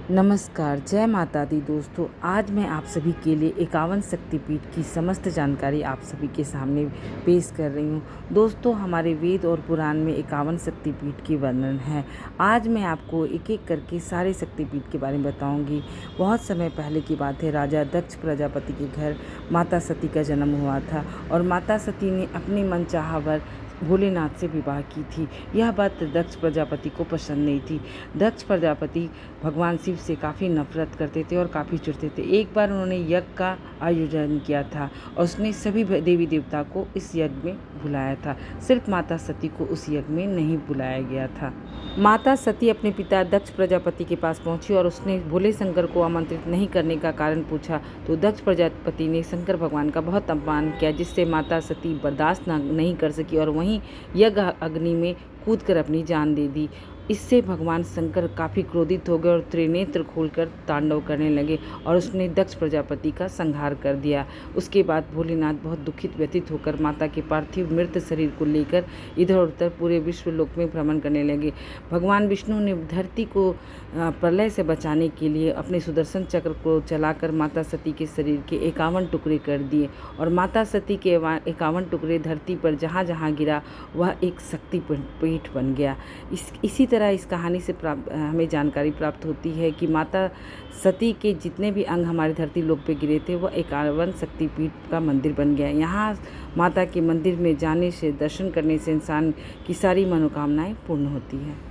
नमस्कार, जय माता दी दोस्तों। आज मैं आप सभी के लिए 51 शक्तिपीठ की समस्त जानकारी आप सभी के सामने पेश कर रही हूँ। दोस्तों, हमारे वेद और पुराण में 51 शक्तिपीठ की वर्णन है। आज मैं आपको एक एक करके सारे शक्तिपीठ के बारे में बताऊँगी। बहुत समय पहले की बात है, राजा दक्ष प्रजापति के घर माता सती का जन्म हुआ था और माता सती ने अपने मनचाहा वर भोलेनाथ से विवाह की थी। यह बात दक्ष प्रजापति को पसंद नहीं थी। दक्ष प्रजापति भगवान शिव से काफ़ी नफरत करते थे और काफ़ी चिढ़ते थे। एक बार उन्होंने यज्ञ का आयोजन किया था और उसने सभी देवी देवता को इस यज्ञ में बुलाया था। सिर्फ माता सती को उस यज्ञ में नहीं बुलाया गया था। माता सती अपने पिता दक्ष प्रजापति के पास पहुंची और उसने भोले शंकर को आमंत्रित नहीं करने का कारण पूछा, तो दक्ष प्रजापति ने शंकर भगवान का बहुत अपमान किया, जिससे माता सती बर्दाश्त नहीं कर सकी और वहीं यज्ञ अग्नि में कूदकर अपनी जान दे दी। इससे भगवान शंकर काफ़ी क्रोधित हो गए और त्रिनेत्र खोलकर तांडव करने लगे और उसने दक्ष प्रजापति का संहार कर दिया। उसके बाद भोलेनाथ बहुत दुखित व्यथित होकर माता के पार्थिव मृत शरीर को लेकर इधर उधर पूरे विश्वलोक में भ्रमण करने लगे। भगवान विष्णु ने धरती को प्रलय से बचाने के लिए अपने सुदर्शन चक्र को चलाकर माता सती के शरीर के 51 टुकड़े कर दिए और माता सती के 51 टुकड़े धरती पर जहाँ जहाँ गिरा वह एक शक्तिपीठ बन गया। इसी तरह इस कहानी से हमें जानकारी प्राप्त होती है कि माता सती के जितने भी अंग हमारे धरती लोक पे गिरे थे वह 51 शक्तिपीठ का मंदिर बन गया। यहाँ माता के मंदिर में जाने से, दर्शन करने से इंसान की सारी मनोकामनाएं पूर्ण होती हैं।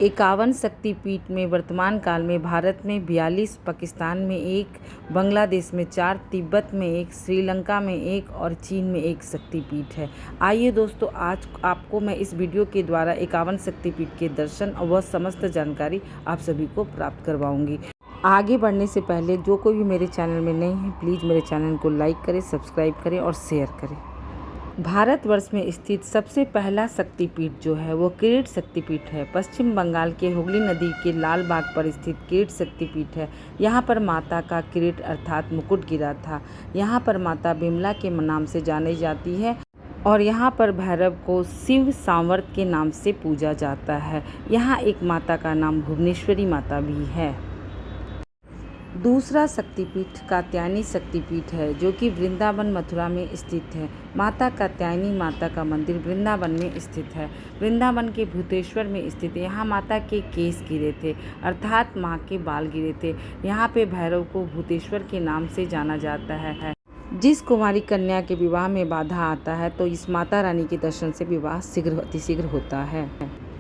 51 शक्तिपीठ में वर्तमान काल में भारत में 42, पाकिस्तान में 1, बांग्लादेश में 4, तिब्बत में 1, श्रीलंका में 1 और चीन में 1 शक्तिपीठ है। आइए दोस्तों, आज आपको मैं इस वीडियो के द्वारा 51 शक्तिपीठ के दर्शन और वह समस्त जानकारी आप सभी को प्राप्त करवाऊंगी। आगे बढ़ने से पहले जो कोई भी मेरे चैनल में नए हैं, प्लीज़ मेरे चैनल को लाइक करें, सब्सक्राइब करें और शेयर करें। भारतवर्ष में स्थित सबसे पहला शक्तिपीठ जो है वो किरीट शक्तिपीठ है। पश्चिम बंगाल के हुगली नदी के लाल बाग पर स्थित किरीट शक्तिपीठ है। यहाँ पर माता का किरीट अर्थात मुकुट गिरा था। यहाँ पर माता बिमला के नाम से जानी जाती है और यहाँ पर भैरव को शिव सांवर्त के नाम से पूजा जाता है। यहाँ एक माता का नाम भुवनेश्वरी माता भी है। दूसरा शक्तिपीठ कात्यायनी शक्तिपीठ है, जो कि वृंदावन मथुरा में स्थित है। माता कात्यायनी माता का मंदिर वृंदावन में स्थित है। वृंदावन के भूतेश्वर में स्थित है। यहाँ माता के केस गिरे थे, अर्थात माँ के बाल गिरे थे। यहाँ पे भैरव को भूतेश्वर के नाम से जाना जाता है। जिस कुमारी कन्या के विवाह में बाधा आता है तो इस माता रानी के दर्शन से विवाह अतिशीघ्र होता है।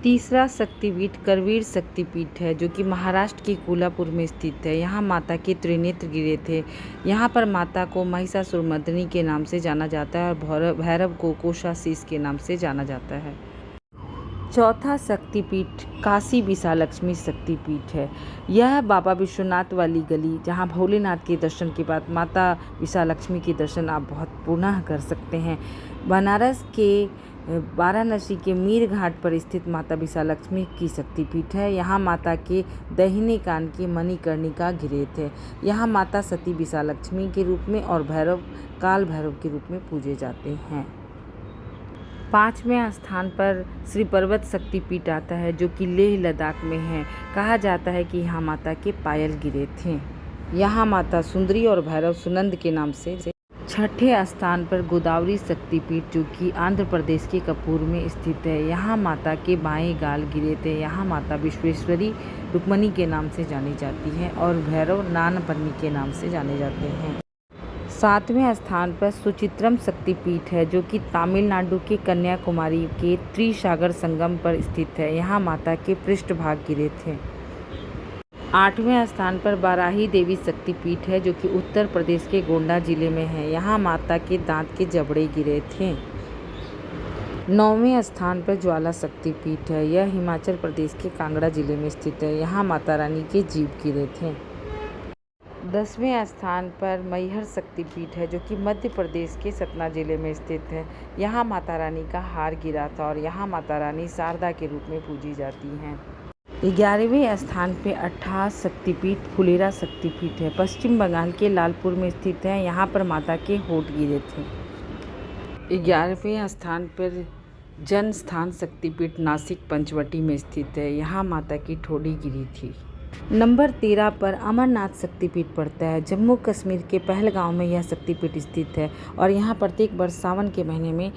तीसरा शक्तिपीठ करवीर शक्तिपीठ है, जो कि महाराष्ट्र के कोल्हापुर में स्थित है। यहाँ माता के त्रिनेत्र गिरे थे। यहाँ पर माता को महिषासुरमर्दिनी के नाम से जाना जाता है और भैरव को कोषाशीष के नाम से जाना जाता है। चौथा शक्तिपीठ काशी विशालक्ष्मी शक्तिपीठ है। यह बाबा विश्वनाथ वाली गली, जहाँ भोलेनाथ के दर्शन के बाद माता विशालक्ष्मी के दर्शन आप बहुत पुनः कर सकते हैं। बनारस के वाराणसी के मीर घाट पर स्थित माता विशालक्ष्मी की शक्तिपीठ है। यहाँ माता के दाहिने कान के मणिकर्णिका गिरे थे। यहाँ माता सती विशालक्ष्मी के रूप में और भैरव काल भैरव के रूप में पूजे जाते हैं। 5वें स्थान पर श्री पर्वत शक्तिपीठ आता है, जो कि लेह लद्दाख में है। कहा जाता है कि यहाँ माता के पायल गिरे थे। यहाँ माता सुंदरी और भैरव सुनंद के नाम से। 6ठे स्थान पर गोदावरी शक्तिपीठ, जो कि आंध्र प्रदेश के कपूर में स्थित है। यहाँ माता के बाएं गाल गिरे थे। यहाँ माता विश्वेश्वरी रुक्मणी के नाम से जानी जाती है और भैरव नानपन्नी के नाम से जाने जाते हैं। 7वें स्थान पर सुचित्रम शक्तिपीठ है, जो कि तमिलनाडु के कन्याकुमारी के त्रिसागर संगम पर स्थित है। यहाँ माता के पृष्ठभाग गिरे थे। 8वें स्थान पर बाराही देवी शक्तिपीठ है, जो कि उत्तर प्रदेश के गोंडा जिले में है। यहाँ माता के दांत के जबड़े गिरे थे। 9वें स्थान पर ज्वाला शक्तिपीठ है। यह हिमाचल प्रदेश के कांगड़ा जिले में स्थित है। यहाँ माता रानी के जीभ गिरे थे। 10वें स्थान पर मैहर शक्तिपीठ है, जो कि मध्य प्रदेश के सतना जिले में स्थित है। यहाँ माता रानी का हार गिरा था और यहाँ माता रानी शारदा के रूप में पूजी जाती हैं। 11वें स्थान पे 18 शक्तिपीठ फुलेरा शक्तिपीठ है। पश्चिम बंगाल के लालपुर में स्थित है। यहाँ पर माता के होठ गिरे थे। 11वें स्थान पर जन स्थान शक्तिपीठ नासिक पंचवटी में स्थित है। यहाँ माता की ठोड़ी गिरी थी। नंबर 13 पर अमरनाथ शक्तिपीठ पड़ता है। जम्मू कश्मीर के पहलगांव में यह शक्तिपीठ स्थित है और यहाँ प्रत्येक वर्ष सावन के महीने में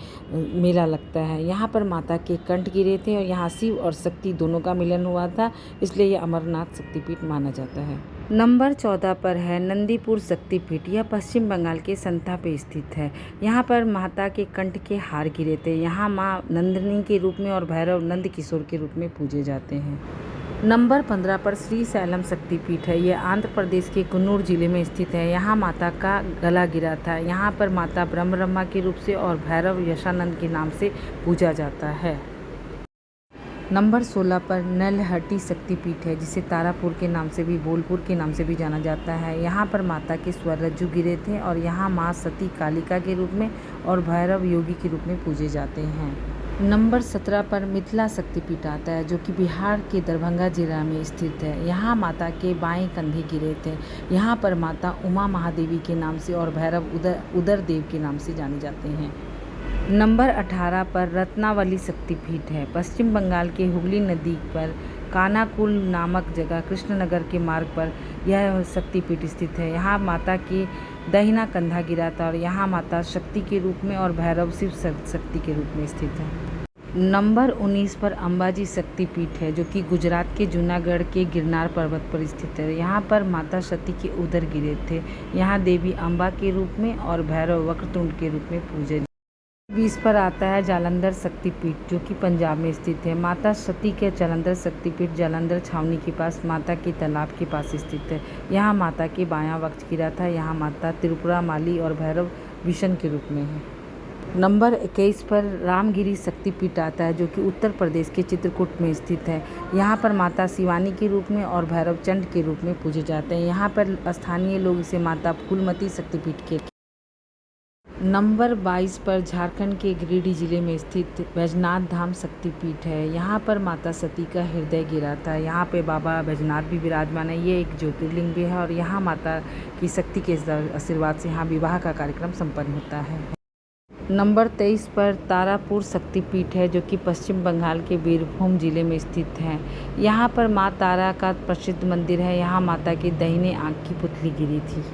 मेला लगता है। यहाँ पर माता के कंठ गिरे थे और यहाँ शिव और शक्ति दोनों का मिलन हुआ था, इसलिए यह अमरनाथ शक्तिपीठ माना जाता है। नंबर 14 पर है नंदीपुर शक्तिपीठ। यह पश्चिम बंगाल के संता पे स्थित है। यहाँ पर माता के कंठ के हार गिरे थे। यहाँ माँ नंदिनी के रूप में और भैरव नंद किशोर के रूप में पूजे जाते हैं। नंबर 15 पर श्री शैलम शक्तिपीठ है। यह आंध्र प्रदेश के कन्नूर जिले में स्थित है। यहाँ माता का गला गिरा था। यहाँ पर माता ब्रह्मा के रूप से और भैरव यशानंद के नाम से पूजा जाता है। नंबर 16 पर नलहट्टी शक्तिपीठ है, जिसे तारापुर के नाम से भी बोलपुर के नाम से भी जाना जाता है। यहाँ पर माता के स्वररज्जु गिरे थे और यहाँ माँ सती कालिका के रूप में और भैरव योगी के रूप में पूजे जाते हैं। नंबर 17 पर मिथिला शक्तिपीठ आता है, जो कि बिहार के दरभंगा जिला में स्थित है। यहाँ माता के बाएं कंधे गिरे थे। यहाँ पर माता उमा महादेवी के नाम से और भैरव उदर देव के नाम से जाने जाते हैं। नंबर 18 पर रत्नावली शक्तिपीठ है। पश्चिम बंगाल के हुगली नदी पर कानाकुल नामक जगह कृष्णनगर के मार्ग पर यह शक्तिपीठ स्थित है। यहाँ माता के दाहिना कंधा गिरा था और यहाँ माता शक्ति के रूप में और भैरव शिव शक्ति के रूप में स्थित है। नंबर 19 पर अंबाजी शक्तिपीठ है, जो कि गुजरात के जूनागढ़ के गिरनार पर्वत पर स्थित है। यहाँ पर माता सती के उदर गिरे थे। यहाँ देवी अम्बा के रूप में और भैरव वक्रतुंड के रूप में पूजे। 20 पर आता है जालंधर शक्तिपीठ, जो कि पंजाब में स्थित है। माता सती के जालंधर शक्तिपीठ जालंधर छावनी के पास माता के तालाब के पास स्थित है। यहाँ माता के बायां वक्ष गिरा था। यहाँ माता त्रिपुरा माली और भैरव विष्णु के रूप में है। नंबर 21 पर रामगिरी शक्तिपीठ आता है, जो कि उत्तर प्रदेश के चित्रकूट में स्थित है। यहाँ पर माता शिवानी के रूप में और भैरव चंड के रूप में पूजे जाते हैं। यहाँ पर स्थानीय लोग इसे माता फूलमती शक्तिपीठ के। नंबर 22 पर झारखंड के गिरिडीह जिले में स्थित बैजनाथ धाम शक्तिपीठ है। यहाँ पर माता सती का हृदय गिरा था। यहाँ पे बाबा बैजनाथ भी विराजमान है। ये एक ज्योतिर्लिंग भी है और यहाँ माता की शक्ति के आशीर्वाद से यहाँ विवाह का कार्यक्रम संपन्न होता है। नंबर 23 पर तारापुर शक्तिपीठ है, जो कि पश्चिम बंगाल के बीरभूम जिले में स्थित है। यहाँ पर माँ तारा का प्रसिद्ध मंदिर है। यहाँ माता की दाहिने आँख की पुतली गिरी थी।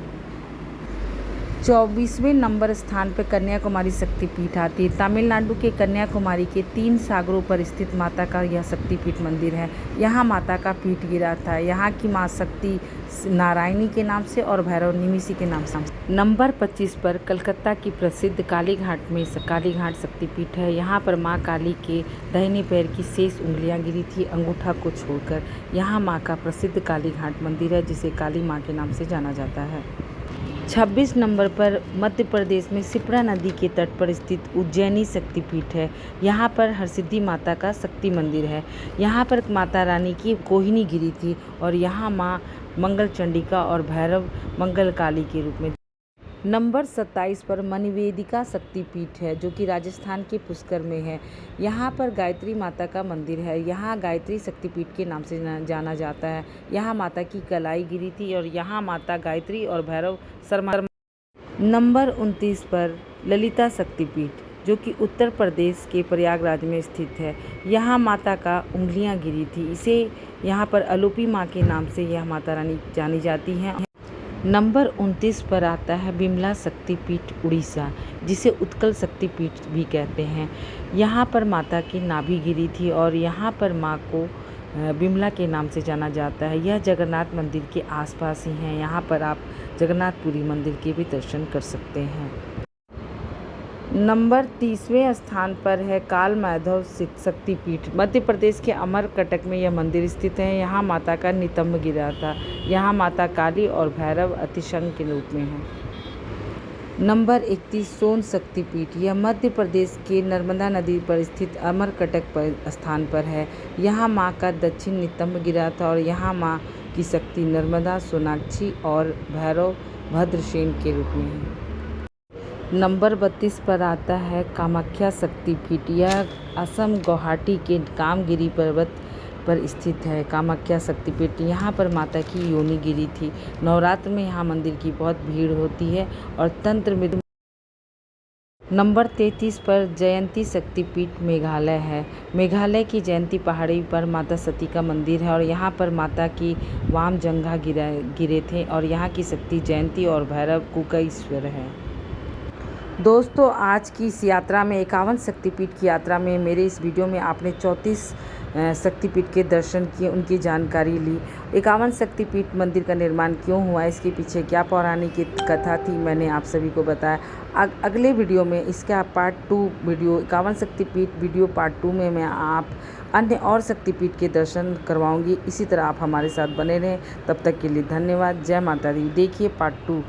24वें नंबर स्थान पर कन्याकुमारी शक्तिपीठ आती है। तमिलनाडु के कन्याकुमारी के 3 सागरों पर स्थित माता का यह शक्तिपीठ मंदिर है। यहाँ माता का पीठ गिरा था। यहाँ की माँ शक्ति नारायणी के नाम से और भैरव निमिषी के नाम से। नंबर 25 पर कलकत्ता की प्रसिद्ध कालीघाट में कालीघाट शक्तिपीठ है। यहाँ पर माँ काली के दाहिने पैर की शेष उंगलियाँ गिरी थी, अंगूठा को छोड़कर। यहाँ माँ का प्रसिद्ध कालीघाट मंदिर है, जिसे काली माँ के नाम से जाना जाता है। 26 नंबर पर मध्य प्रदेश में शिप्रा नदी के तट पर स्थित उज्जैनी शक्तिपीठ है। यहाँ पर हरसिद्धि माता का शक्ति मंदिर है। यहाँ पर माता रानी की कोहिनी गिरी थी और यहाँ माँ मंगल चंडिका और भैरव मंगल काली के रूप में। नंबर 27 पर मणिवेदिका शक्तिपीठ है, जो कि राजस्थान के पुष्कर में है। यहाँ पर गायत्री माता का मंदिर है। यहाँ गायत्री शक्तिपीठ के नाम से जाना जाता है। यहाँ माता की कलाई गिरी थी और यहाँ माता गायत्री और भैरव शर्मा। नंबर 29 पर ललिता शक्तिपीठ, जो कि उत्तर प्रदेश के प्रयागराज में स्थित है। यहाँ माता का उंगलियाँ गिरी थी। इसे यहाँ पर अलोपी माँ के नाम से यह माता रानी जानी जाती हैं। नंबर 29 पर आता है बिमला शक्तिपीठ उड़ीसा, जिसे उत्कल शक्तिपीठ भी कहते हैं। यहाँ पर माता की नाभि गिरी थी और यहाँ पर माँ को बिमला के नाम से जाना जाता है। यह जगन्नाथ मंदिर के आसपास ही हैं। यहाँ पर आप जगन्नाथपुरी मंदिर के भी दर्शन कर सकते हैं। नंबर 30वें स्थान पर है काल माधव शक्तिपीठ। मध्य प्रदेश के अमरकटक में यह मंदिर स्थित है। यहाँ माता का नितंब गिरा था। यहाँ माता काली और भैरव अतिशंग के रूप में हैं। नंबर 31 सोन शक्तिपीठ, यह मध्य प्रदेश के नर्मदा नदी पर स्थित अमरकटक पर स्थान पर है। यहाँ माँ का दक्षिण नितंब गिरा था और यहाँ माँ की शक्ति नर्मदा, सोनाक्षी और भैरव भद्रसेन के रूप में है। नंबर 32 पर आता है कामाख्या शक्तिपीठ। यह असम गुवाहाटी के कामगिरी पर्वत पर स्थित है। कामाख्या शक्तिपीठ, यहाँ पर माता की योनि गिरी थी। नवरात्र में यहाँ मंदिर की बहुत भीड़ होती है और तंत्र में। नंबर 33 पर जयंती शक्तिपीठ मेघालय है। मेघालय की जयंती पहाड़ी पर माता सती का मंदिर है और यहाँ पर माता की वाम जंघा गिरे थे और यहाँ की शक्ति जयंती और भैरव कुकईश्वर है। दोस्तों, आज की इस यात्रा में 51 शक्तिपीठ की यात्रा में मेरे इस वीडियो में आपने 34 शक्तिपीठ के दर्शन किए, उनकी जानकारी ली। 51 शक्तिपीठ मंदिर का निर्माण क्यों हुआ, इसके पीछे क्या पौराणिक कथा थी, मैंने आप सभी को बताया। अगले वीडियो में इसका पार्ट 2 वीडियो 51 शक्तिपीठ वीडियो पार्ट 2 में मैं आप अन्य और शक्तिपीठ के दर्शन करवाऊंगी। इसी तरह आप हमारे साथ बने रहें। तब तक के लिए धन्यवाद। जय माता दी। देखिए पार्ट 2।